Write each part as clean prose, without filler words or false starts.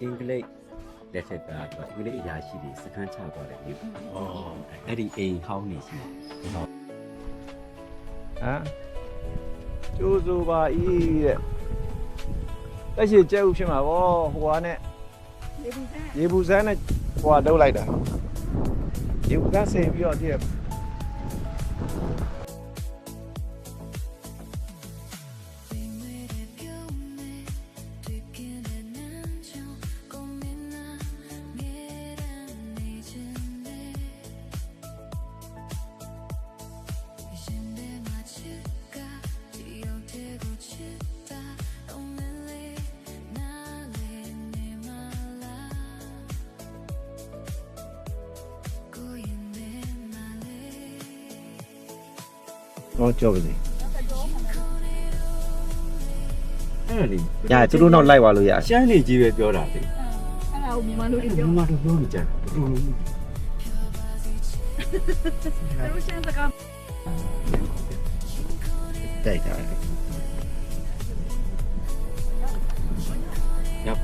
အင်္ဂလိပ်လက်ထက်ကသူအင်္ဂလိပ်အရာရှိတွေစခန်းချသွားတယ်မြို့အဲ့ဒီအိမ်ဟောင်းနေရှိတယ်ဟမ်ကျိုးစိုးပါဤတဲ့တက်ရှိကျဲဥဖြစ်မှာဗောဟိုဟာနဲ့ရေဘူးစမ်းနဲ့ဟိုဟာတုပ်လိုက်တာရေဘူးစမ်းဆင်ပြီးတော့တည်းတော့ကြောက်ပါစေအဲ့လေညာသူတို့နောက်လိုက်ပါလို့ရရှမ်းနေကြီးပဲပြောတာလေအဲ့ဒါကိုမြန်မာလူတွေပြောမြန်မာတို့ပြောနေကြတယ်သူတို့ရှမ်းစကားတိုက်တာရောက်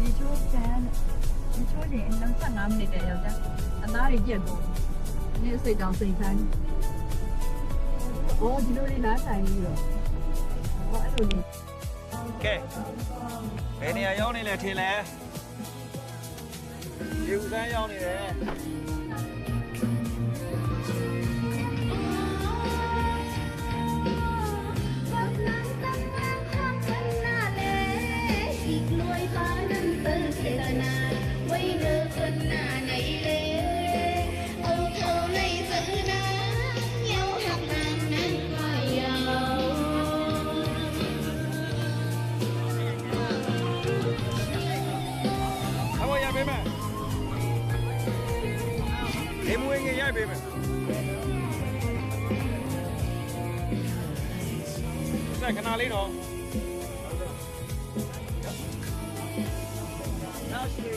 ဒီချိုးချမ်းဒီချိုးရင်25မိနစ်တည်းရောက်ကြအသားတွေကျက်ကုန်ဒီစိတ်တောင်စိတ်ဆိုင်ဟောဒီလိုလေးလားဆိုင်ပြီးတော့ဟောအဲ့လိုလေး ကဲဘယ်နေရာရောက်နေလဲထင်လဲရေဦးစမ်းရောက်နေတယ်ဒီမွေးငယ်ရိုက်ပေးမယ်စက်ခဏလေးတော့နောက်ရှိ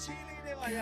ချီလေးတွေပါရ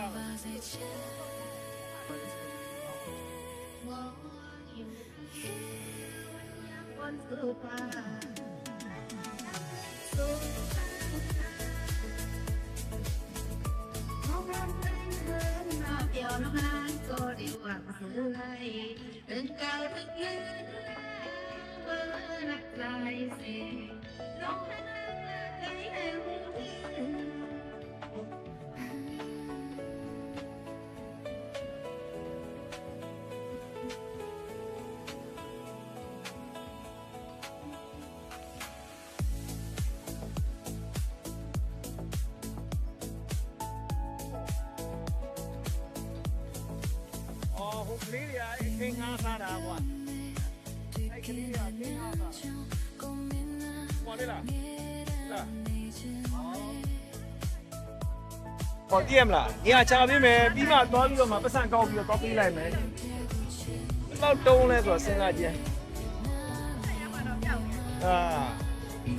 ကလေးတွေကအခင်းငါးစားတာကွာအဲ့ကလေးတွေကအခင်းငါးစားဟောလေလားဟောတည်ရမလားညီကချာပေးမယ်ပြီးမှသွားပြီးတော့မှပတ်စံကောက်ပြီးတော့သွားပေးလိုက်မယ်ဘယ်တော့တုံးလဲဆိုတော့စဉ်းစားကြည့်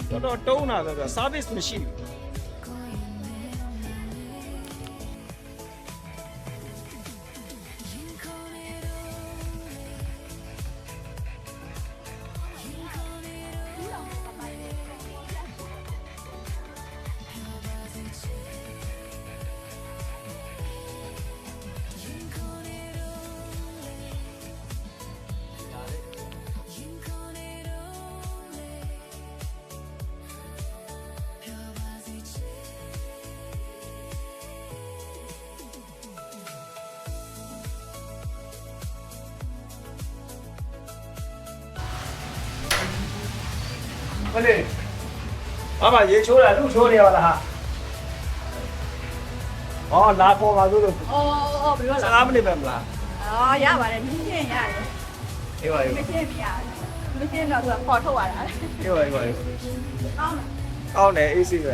တော်တုံးတာဆိုတော့ service မရှိဘူး မလေးဘာမှရေချိုးတာလူချိုးနေရလားဟာဟောလာပေါ်ပါလို့ အော်ဘယ်လိုလဲ 15မိနစ်ပဲမလား အော်ရပါတယ်မြင်းချင်းရတယ် အေးပါအေး မ ပါ ချင်းမရတယ်မချင်းတော့သူကခေါ်ထုတ်ရတာ အေးပါအေးပါ ကောင်းတယ် ကောင်းတယ်အေးစီပဲ